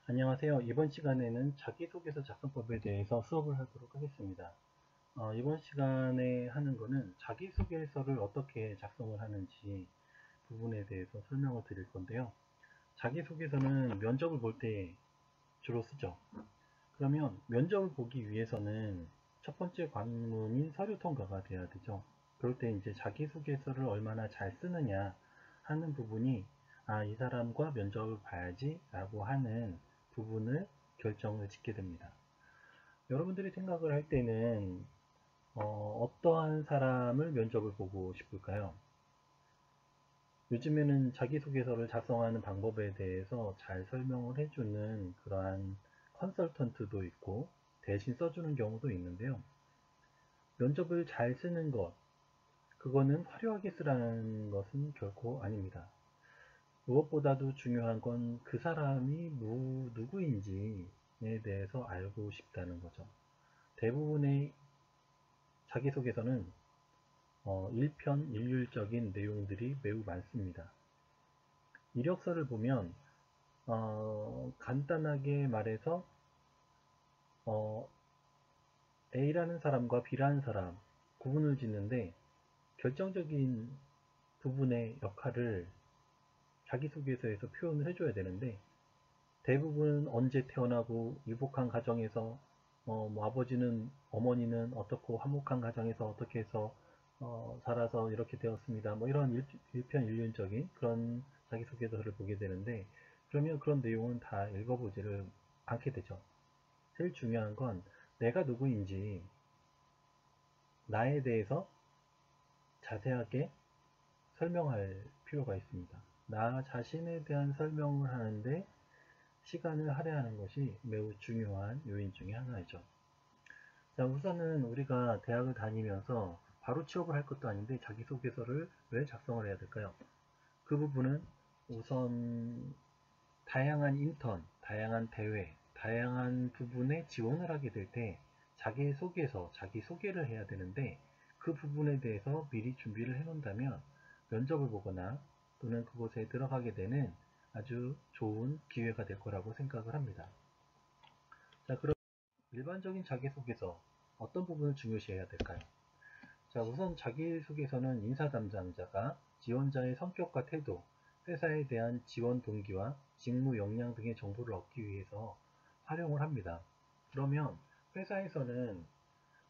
안녕하세요. 이번 시간에는 자기소개서 작성법에 대해서 수업을 하도록 하겠습니다. 이번 시간에 하는 거는 자기소개서를 어떻게 작성을 하는지 부분에 대해서 설명을 드릴 건데요. 자기소개서는 면접을 볼 때 주로 쓰죠. 그러면 면접을 보기 위해서는 첫 번째 관문인 서류 통과가 돼야 되죠. 그럴 때 이제 자기소개서를 얼마나 잘 쓰느냐 하는 부분이 이 사람과 면접을 봐야지 라고 하는 부분을 결정을 짓게 됩니다. 여러분들이 생각을 할 때는 어떠한 사람을 면접을 보고 싶을까요? 요즘에는 자기소개서를 작성하는 방법에 대해서 잘 설명을 해주는 그러한 컨설턴트도 있고 대신 써주는 경우도 있는데요. 면접을 잘 쓰는 것, 그거는 화려하게 쓰라는 것은 결코 아닙니다. 무엇보다도 중요한 건 그 사람이 누구인지에 대해서 알고 싶다는 거죠. 대부분의 자기소개서는 일편일률적인 내용들이 매우 많습니다. 이력서를 보면 간단하게 말해서 A라는 사람과 B라는 사람 구분을 짓는데 결정적인 부분의 역할을 자기소개서에서 표현을 해줘야 되는데 대부분 언제 태어나고 유복한 가정에서 뭐 아버지는 어머니는 어떻고 화목한 가정에서 어떻게 해서 살아서 이렇게 되었습니다. 뭐 이런 일편일륜적인 그런 자기소개서를 보게 되는데 그러면 그런 내용은 다 읽어보지를 않게 되죠. 제일 중요한 건 내가 누구인지 나에 대해서 자세하게 설명할 필요가 있습니다. 나 자신에 대한 설명을 하는데 시간을 할애하는 것이 매우 중요한 요인 중에 하나이죠. 자, 우선은 우리가 대학을 다니면서 바로 취업을 할 것도 아닌데 자기소개서를 왜 작성을 해야 될까요? 그 부분은 우선 다양한 인턴, 다양한 대회, 다양한 부분에 지원을 하게 될 때 자기소개서, 자기소개를 해야 되는데 그 부분에 대해서 미리 준비를 해 놓는다면 면접을 보거나 또는 그곳에 들어가게 되는 아주 좋은 기회가 될 거라고 생각을 합니다. 자, 그럼 일반적인 자기소개서 어떤 부분을 중요시해야 될까요? 자, 우선 자기소개서는 인사 담당자가 지원자의 성격과 태도, 회사에 대한 지원 동기와 직무 역량 등의 정보를 얻기 위해서 활용을 합니다. 그러면 회사에서는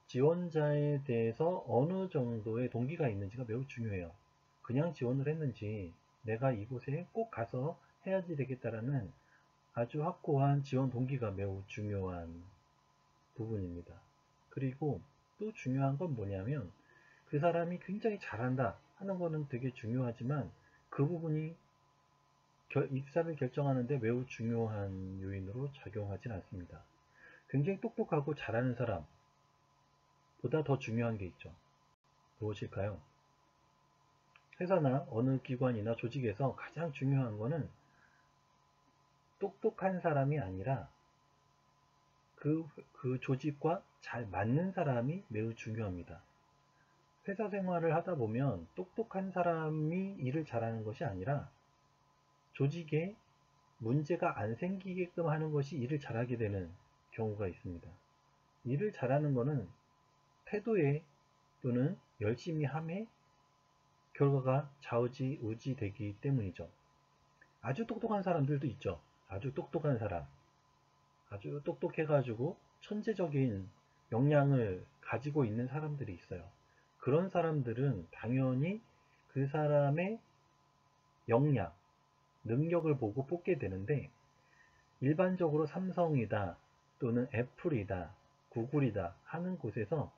지원자에 대해서 어느 정도의 동기가 있는지가 매우 중요해요. 그냥 지원을 했는지 내가 이곳에 꼭 가서 해야지 되겠다라는 아주 확고한 지원 동기가 매우 중요한 부분입니다. 그리고 또 중요한 건 뭐냐면 그 사람이 굉장히 잘한다 하는 거는 되게 중요하지만 그 부분이 입사를 결정하는데 매우 중요한 요인으로 작용하진 않습니다. 굉장히 똑똑하고 잘하는 사람보다 더 중요한 게 있죠. 무엇일까요? 회사나 어느 기관이나 조직에서 가장 중요한 거는 똑똑한 사람이 아니라 그 조직과 잘 맞는 사람이 매우 중요합니다. 회사 생활을 하다 보면 똑똑한 사람이 일을 잘하는 것이 아니라 조직에 문제가 안 생기게끔 하는 것이 일을 잘하게 되는 경우가 있습니다. 일을 잘하는 것은 태도에 또는 열심히 함에 결과가 좌우지 되기 때문이죠. 아주 똑똑한 사람들도 있죠. 아주 똑똑한 사람. 아주 똑똑해가지고 천재적인 역량을 가지고 있는 사람들이 있어요. 그런 사람들은 당연히 그 사람의 역량, 능력을 보고 뽑게 되는데 일반적으로 삼성이다 또는 애플이다 구글이다 하는 곳에서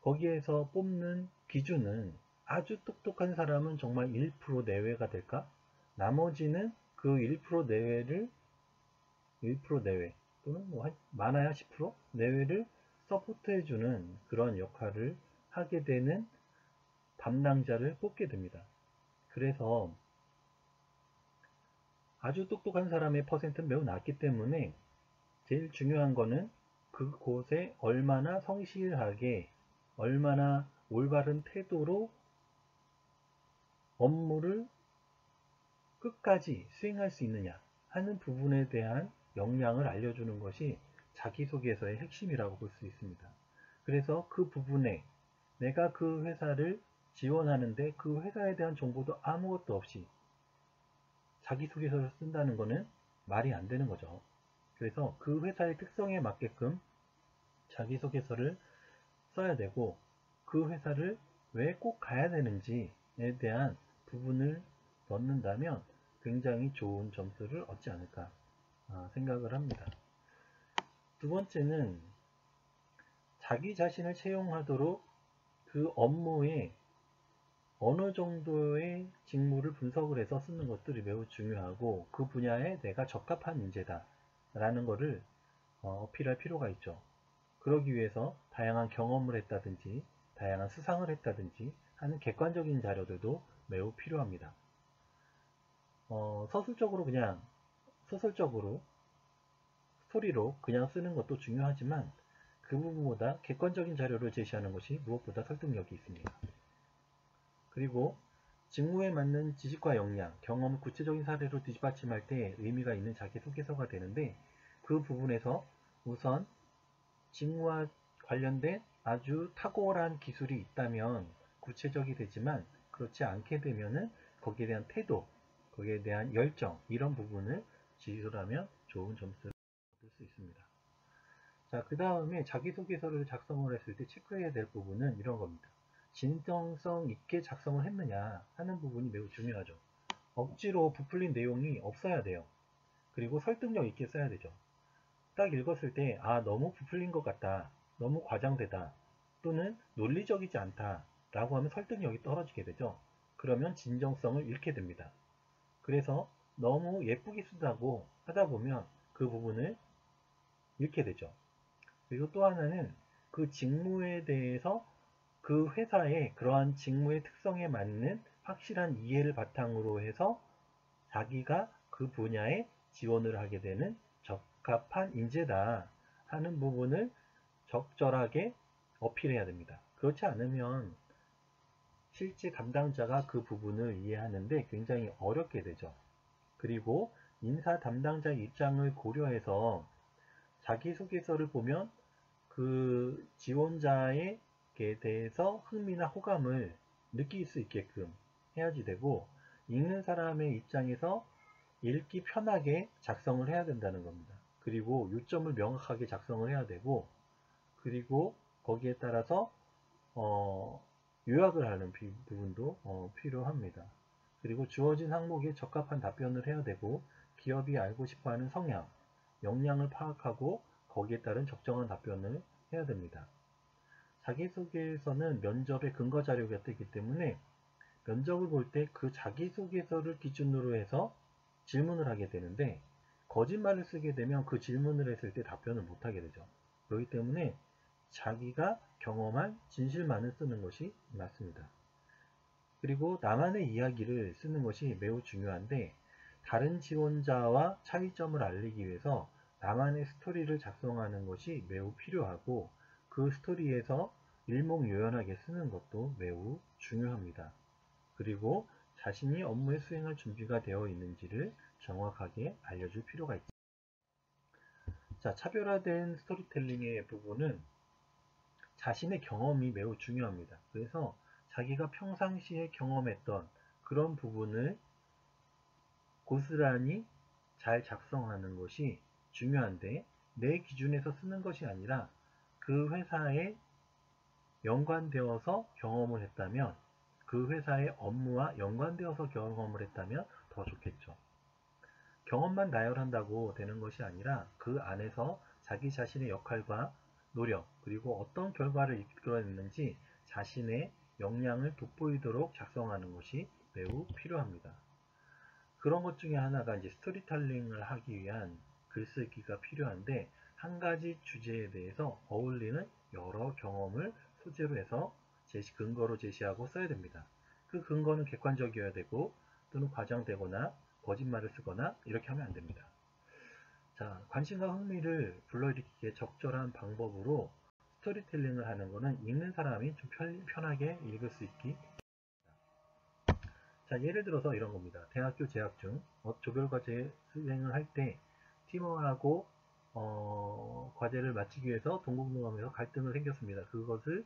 거기에서 뽑는 기준은 아주 똑똑한 사람은 정말 1% 내외가 될까? 나머지는 그 1% 내외를 1% 내외 또는 뭐 많아야 10% 내외를 서포트해주는 그런 역할을 하게 되는 담당자를 뽑게 됩니다. 그래서 아주 똑똑한 사람의 퍼센트는 매우 낮기 때문에 제일 중요한 거는 그곳에 얼마나 성실하게 얼마나 올바른 태도로 업무를 끝까지 수행할 수 있느냐 하는 부분에 대한 역량을 알려주는 것이 자기소개서의 핵심이라고 볼 수 있습니다. 그래서 그 부분에 내가 그 회사를 지원하는데 그 회사에 대한 정보도 아무것도 없이 자기소개서를 쓴다는 것은 말이 안 되는 거죠. 그래서 그 회사의 특성에 맞게끔 자기소개서를 써야 되고, 그 회사를 왜 꼭 가야 되는지에 대한 부분을 넣는다면 굉장히 좋은 점수를 얻지 않을까 생각을 합니다. 두 번째는 자기 자신을 채용하도록 그 업무에 어느 정도의 직무를 분석을 해서 쓰는 것들이 매우 중요하고, 그 분야에 내가 적합한 인재다 라는 것을 어필할 필요가 있죠. 그러기 위해서 다양한 경험을 했다든지 다양한 수상을 했다든지 하는 객관적인 자료들도 매우 필요합니다. 서술적으로 스토리로 그냥 쓰는 것도 중요하지만, 그 부분보다 객관적인 자료를 제시하는 것이 무엇보다 설득력이 있습니다. 그리고 직무에 맞는 지식과 역량, 경험을 구체적인 사례로 뒷받침할 때 의미가 있는 자기소개서가 되는데, 그 부분에서 우선 직무와 관련된 아주 탁월한 기술이 있다면 구체적이 되지만, 그렇지 않게 되면은 거기에 대한 태도, 거기에 대한 열정, 이런 부분을 지술하면 좋은 점수를 얻을 수 있습니다. 자, 그 다음에 자기소개서를 작성을 했을 때 체크해야 될 부분은 이런 겁니다. 진정성 있게 작성을 했느냐 하는 부분이 매우 중요하죠. 억지로 부풀린 내용이 없어야 돼요. 그리고 설득력 있게 써야 되죠. 딱 읽었을 때 너무 부풀린 것 같다, 너무 과장되다, 또는 논리적이지 않다 라고 하면 설득력이 떨어지게 되죠. 그러면 진정성을 잃게 됩니다. 그래서 너무 예쁘게 쓴다고 하다 보면 그 부분을 잃게 되죠. 그리고 또 하나는 그 직무에 대해서 그 회사의 그러한 직무의 특성에 맞는 확실한 이해를 바탕으로 해서 자기가 그 분야에 지원을 하게 되는 적합한 인재다 하는 부분을 적절하게 어필해야 됩니다. 그렇지 않으면 실제 담당자가 그 부분을 이해하는데 굉장히 어렵게 되죠. 그리고 인사 담당자의 입장을 고려해서 자기소개서를 보면 그 지원자에 대해서 흥미나 호감을 느낄 수 있게끔 해야지 되고, 읽는 사람의 입장에서 읽기 편하게 작성을 해야 된다는 겁니다. 그리고 요점을 명확하게 작성을 해야 되고, 그리고 거기에 따라서 요약을 하는 부분도 필요합니다. 그리고 주어진 항목에 적합한 답변을 해야 되고, 기업이 알고 싶어하는 성향, 역량을 파악하고 거기에 따른 적정한 답변을 해야 됩니다. 자기소개서는 면접의 근거 자료가 되기 때문에 면접을 볼 때 그 자기소개서를 기준으로 해서 질문을 하게 되는데, 거짓말을 쓰게 되면 그 질문을 했을 때 답변을 못하게 되죠. 그렇기 때문에 자기가 경험한 진실만을 쓰는 것이 맞습니다. 그리고 나만의 이야기를 쓰는 것이 매우 중요한데, 다른 지원자와 차이점을 알리기 위해서 나만의 스토리를 작성하는 것이 매우 필요하고, 그 스토리에서 일목요연하게 쓰는 것도 매우 중요합니다. 그리고 자신이 업무에 수행할 준비가 되어 있는지를 정확하게 알려줄 필요가 있습니다. 자, 차별화된 스토리텔링의 부분은 자신의 경험이 매우 중요합니다. 그래서 자기가 평상시에 경험했던 그런 부분을 고스란히 잘 작성하는 것이 중요한데, 내 기준에서 쓰는 것이 아니라 그 회사에 연관되어서 경험을 했다면, 그 회사의 업무와 연관되어서 경험을 했다면 더 좋겠죠. 경험만 나열한다고 되는 것이 아니라 그 안에서 자기 자신의 역할과 노력, 그리고 어떤 결과를 이끌어냈는지 자신의 역량을 돋보이도록 작성하는 것이 매우 필요합니다. 그런 것 중에 하나가 이제 스토리텔링을 하기 위한 글쓰기가 필요한데, 한 가지 주제에 대해서 어울리는 여러 경험을 소재로 해서 근거로 제시하고 써야 됩니다. 그 근거는 객관적이어야 되고, 또는 과장되거나 거짓말을 쓰거나 이렇게 하면 안 됩니다. 자, 관심과 흥미를 불러일으키기에 적절한 방법으로 스토리텔링을 하는 것은 읽는 사람이 좀 편하게 읽을 수 있기. 자, 예를 들어서 이런 겁니다. 대학교 재학 중 조별과제 수행을 할 때 팀원하고 과제를 마치기 위해서 동공동감에서 갈등을 생겼습니다. 그것을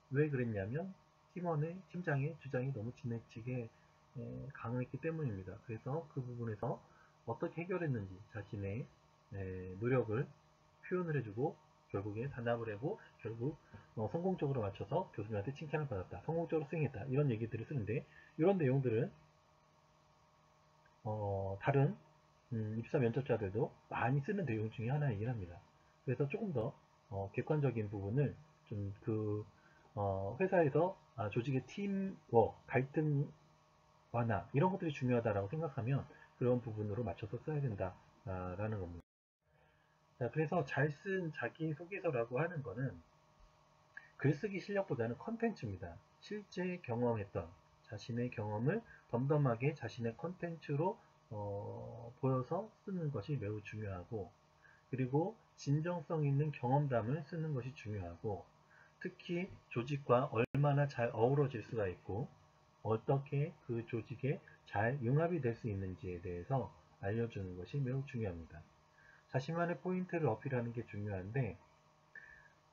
왜 그랬냐면 팀장의 주장이 너무 지나치게 강했기 때문입니다. 그래서 그 부분에서 어떻게 해결했는지 자신의 노력을 표현을 해주고 결국에 단합을 하고 결국 성공적으로 맞춰서 교수님한테 칭찬을 받았다. 성공적으로 수행했다. 이런 얘기들을 쓰는데 이런 내용들은 다른 입사 면접자들도 많이 쓰는 내용 중에 하나이긴 합니다. 그래서 조금 더 객관적인 부분을 좀 회사에서 조직의 팀워크, 갈등 완화 이런 것들이 중요하다라고 생각하면 그런 부분으로 맞춰서 써야 된다라는 겁니다. 자, 그래서 잘 쓴 자기소개서라고 하는 거는 글쓰기 실력보다는 컨텐츠입니다. 실제 경험했던 자신의 경험을 덤덤하게 자신의 컨텐츠로 보여서 쓰는 것이 매우 중요하고, 그리고 진정성 있는 경험담을 쓰는 것이 중요하고, 특히 조직과 얼마나 잘 어우러질 수가 있고 어떻게 그 조직에 잘 융합이 될 수 있는지에 대해서 알려주는 것이 매우 중요합니다. 자신만의 포인트를 어필하는 게 중요한데,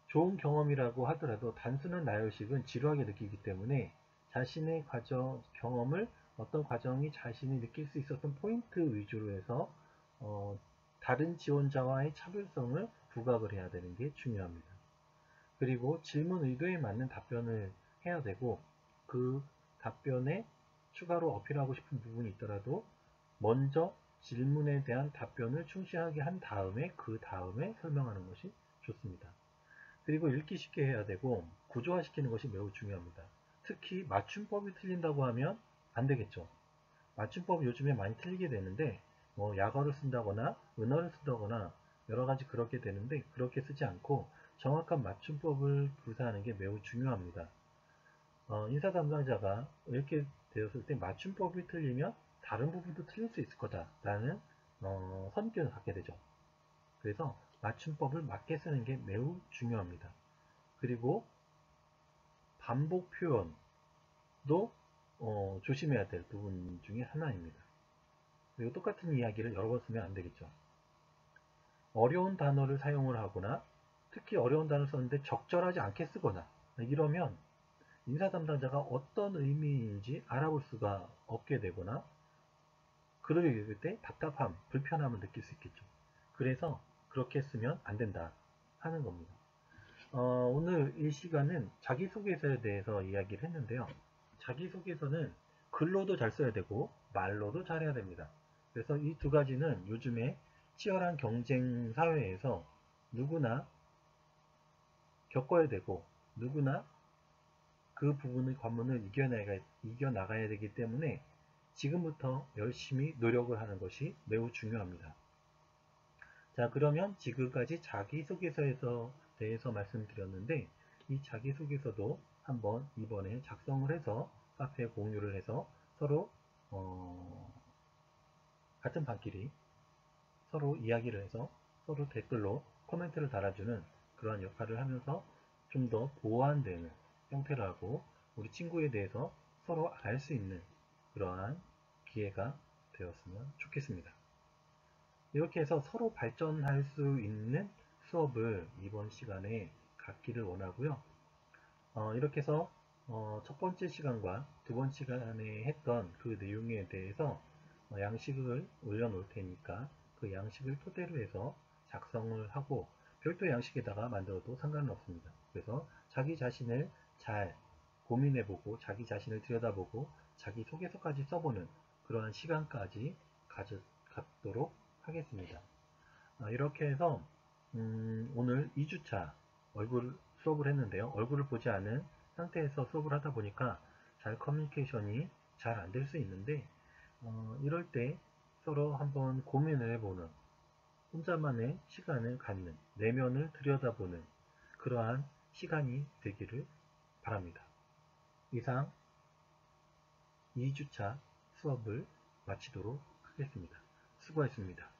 좋은 경험이라고 하더라도 단순한 나열식은 지루하게 느끼기 때문에 자신의 경험을 어떤 과정이 자신이 느낄 수 있었던 포인트 위주로 해서 다른 지원자와의 차별성을 부각을 해야 되는 게 중요합니다. 그리고 질문 의도에 맞는 답변을 해야 되고, 그 답변에 추가로 어필하고 싶은 부분이 있더라도 먼저 질문에 대한 답변을 충실하게 한 다음에 그 다음에 설명하는 것이 좋습니다. 그리고 읽기 쉽게 해야 되고 구조화시키는 것이 매우 중요합니다. 특히 맞춤법이 틀린다고 하면 안 되겠죠. 맞춤법 요즘에 많이 틀리게 되는데 약어를 쓴다거나 은어를 쓴다거나 여러 가지 그렇게 되는데, 그렇게 쓰지 않고 정확한 맞춤법을 구사하는 게 매우 중요합니다. 인사 담당자가 이렇게 되었을 때 맞춤법이 틀리면 다른 부분도 틀릴 수 있을 거다라는 선입견을 갖게 되죠. 그래서 맞춤법을 맞게 쓰는 게 매우 중요합니다. 그리고 반복 표현도 조심해야 될 부분 중에 하나입니다. 그리고 똑같은 이야기를 여러 번 쓰면 안 되겠죠. 어려운 단어를 사용을 하거나 특히 어려운 단어를 썼는데 적절하지 않게 쓰거나 이러면 인사 담당자가 어떤 의미인지 알아볼 수가 없게 되거나 그럴 때 답답함, 불편함을 느낄 수 있겠죠. 그래서 그렇게 쓰면 안 된다 하는 겁니다. 오늘 이 시간은 자기소개서에 대해서 이야기를 했는데요. 자기소개서는 글로도 잘 써야 되고 말로도 잘해야 됩니다. 그래서 이 두 가지는 요즘에 치열한 경쟁 사회에서 누구나 겪어야 되고 누구나 그 부분의 관문을 이겨나가야 되기 때문에 지금부터 열심히 노력을 하는 것이 매우 중요합니다. 자, 그러면 지금까지 자기소개서에 대해서 말씀드렸는데, 이 자기소개서도 한번 이번에 작성을 해서 카페에 공유를 해서 서로 같은 반끼리 서로 이야기를 해서 서로 댓글로 코멘트를 달아주는 그러한 역할을 하면서 좀 더 보완되는 형태로 하고 우리 친구에 대해서 서로 알 수 있는 그러한 기회가 되었으면 좋겠습니다. 이렇게 해서 서로 발전할 수 있는 수업을 이번 시간에 갖기를 원하고요. 이렇게 해서 첫 번째 시간과 두 번째 시간에 했던 그 내용에 대해서 양식을 올려놓을 테니까 그 양식을 토대로 해서 작성을 하고 별도 양식에다가 만들어도 상관은 없습니다. 그래서 자기 자신을 잘 고민해보고 자기 자신을 들여다보고 자기 소개서까지 써보는 그러한 시간까지 갖도록 하겠습니다. 이렇게 해서 오늘 2주차 얼굴 수업을 했는데요. 얼굴을 보지 않은 상태에서 수업을 하다 보니까 잘 커뮤니케이션이 잘 안 될 수 있는데 이럴 때 서로 한번 고민을 해보는 혼자만의 시간을 갖는 내면을 들여다보는 그러한 시간이 되기를 바랍니다. 이상 2주차 수업을 마치도록 하겠습니다. 수고하셨습니다.